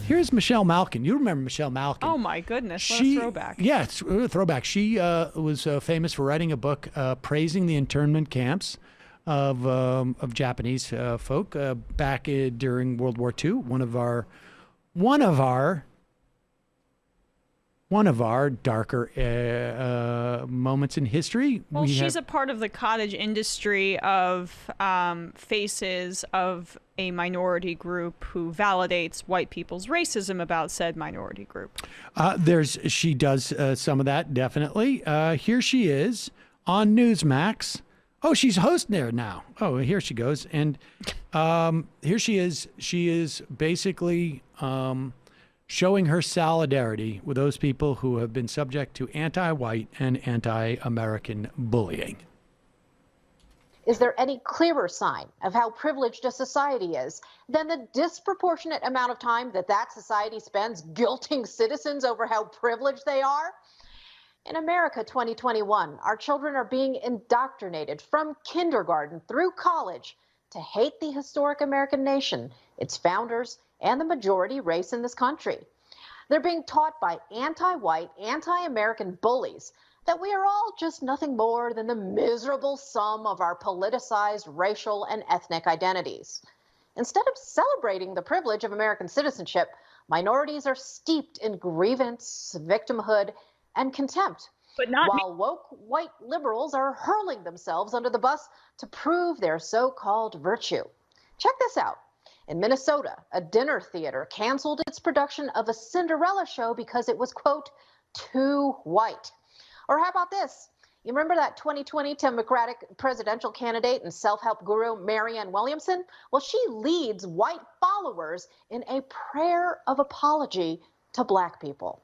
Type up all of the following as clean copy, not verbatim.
Here's Michelle Malkin. You remember Michelle Malkin? Oh my goodness, what a throwback. Yeah, it's a throwback. She was famous for writing a book praising the internment camps of Japanese folk back during World War II. One of our darker moments in history. Well, she's a part of the cottage industry of faces of a minority group who validates white people's racism about said minority group. She does some of that, definitely. Here she is on Newsmax. Oh, she's hosting there now. Oh, here she goes. And here she is. She is basically showing her solidarity with those people who have been subject to anti-white and anti-American bullying. Is there any clearer sign of how privileged a society is than the disproportionate amount of time that society spends guilting citizens over how privileged they are? In America 2021, our children are being indoctrinated from kindergarten through college to hate the historic American nation, its founders, and the majority race in this country. They're being taught by anti-white, anti-American bullies that we are all just nothing more than the miserable sum of our politicized racial and ethnic identities. Instead of celebrating the privilege of American citizenship, minorities are steeped in grievance, victimhood, and contempt. But not while woke white liberals are hurling themselves under the bus to prove their so-called virtue. Check this out. In Minnesota, a dinner theater canceled its production of a Cinderella show because it was, quote, too white. Or how about this? You remember that 2020 Democratic presidential candidate and self-help guru Marianne Williamson? Well, she leads white followers in a prayer of apology to black people.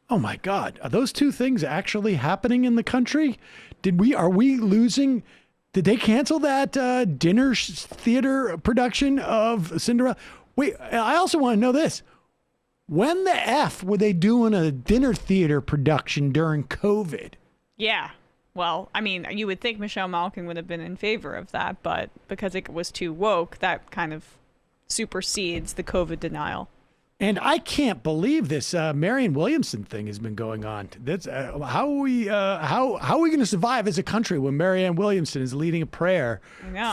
Oh my God, are those two things actually happening in the country? Are we losing? Did they cancel that dinner theater production of Cinderella? Wait, I also want to know this. When the F were they doing a dinner theater production during COVID? Yeah. Well, I mean, you would think Michelle Malkin would have been in favor of that, but because it was too woke, that kind of supersedes the COVID denial. And I can't believe this Marianne Williamson thing has been going on. That's how are we going to survive as a country when Marianne Williamson is leading a prayer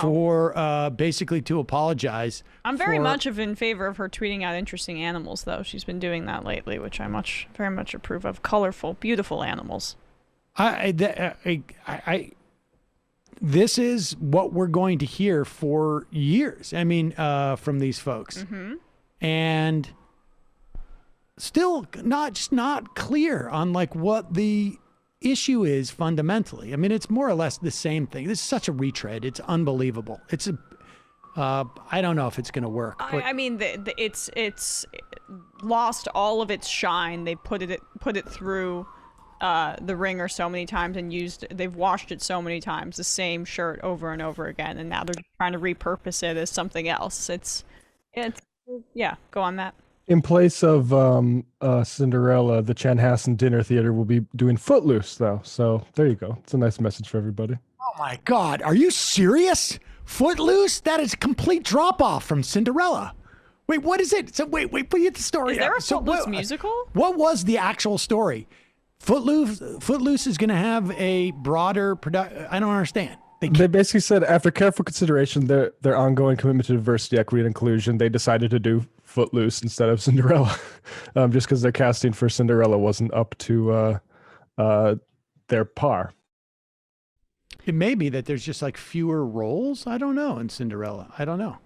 for basically to apologize? I'm very much in favor of her tweeting out interesting animals, though. She's been doing that lately, which I very much approve of. Colorful, beautiful animals. This is what we're going to hear for years. I mean, from these folks, and still not clear on like what the issue is fundamentally. I mean, it's more or less the same thing. This is such a retread. It's unbelievable. I don't know if it's going to work. I mean, it's lost all of its shine. They put it through the ringer so many times and they've washed it so many times, the same shirt over and over again, and now they're trying to repurpose it as something else. It's yeah, go on, Matt. In place of Cinderella, the Chanhassen Dinner Theater will be doing Footloose, though. So there you go. It's a nice message for everybody. Oh my God, are you serious? Footloose? That is a complete drop off from Cinderella. Wait, what is it? So wait, put the story. Is there a so Footloose musical? What was the actual story? Footloose is going to have a broader production. I don't understand. They basically said after careful consideration, their ongoing commitment to diversity, equity, and inclusion, they decided to do Footloose instead of Cinderella, just because their casting for Cinderella wasn't up to their par. It may be that there's just like fewer roles. I don't know in Cinderella. I don't know.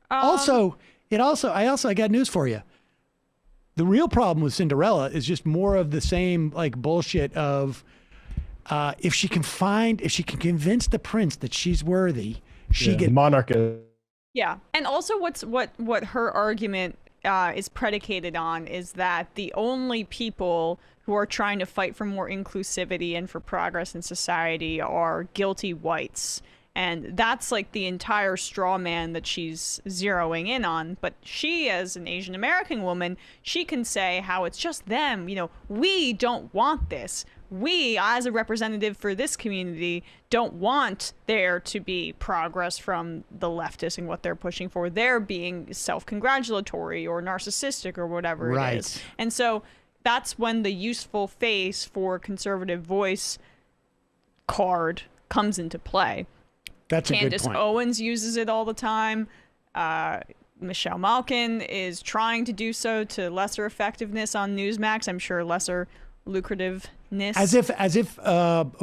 I got news for you. The real problem with Cinderella is just more of the same like bullshit of if she can convince the prince that she's worthy, she gets monarch. Yeah, and also what her argument is predicated on is that the only people who are trying to fight for more inclusivity and for progress in society are guilty whites. And that's like the entire straw man that she's zeroing in on. But she, as an Asian American woman, she can say how it's just them. You know, we don't want this. we, as a representative for this community, don't want there to be progress from the leftists and what they're pushing for. They're being self-congratulatory or narcissistic or whatever it is. And so that's when the useful face for conservative voice card comes into play. That's a good Candace point. Owens uses it all the time. Michelle Malkin is trying to do so to lesser effectiveness on Newsmax. I'm sure lesser lucrativeness. As if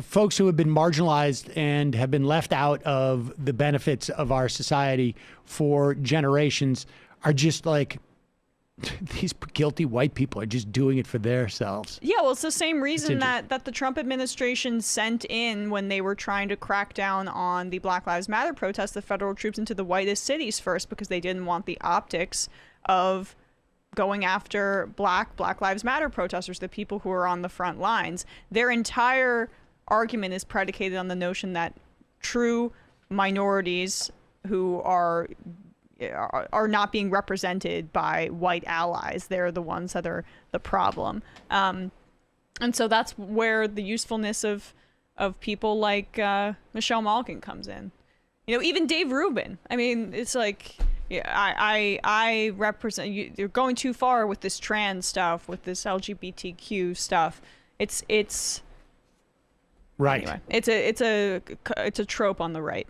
folks who have been marginalized and have been left out of the benefits of our society for generations are just like, these guilty white people are just doing it for themselves. Yeah, well, it's the same reason that the Trump administration sent in, when they were trying to crack down on the Black Lives Matter protests, the federal troops into the whitest cities first, because they didn't want the optics of going after Black Lives Matter protesters, the people who are on the front lines. Their entire argument is predicated on the notion that true minorities who are not being represented by white allies. They're the ones that are the problem. And so that's where the usefulness of people like Michelle Malkin comes in. You know, even Dave Rubin. I mean, it's like, yeah, I represent you. You're going too far with this trans stuff, with this LGBTQ stuff. It's right. Anyway, it's a trope on the right.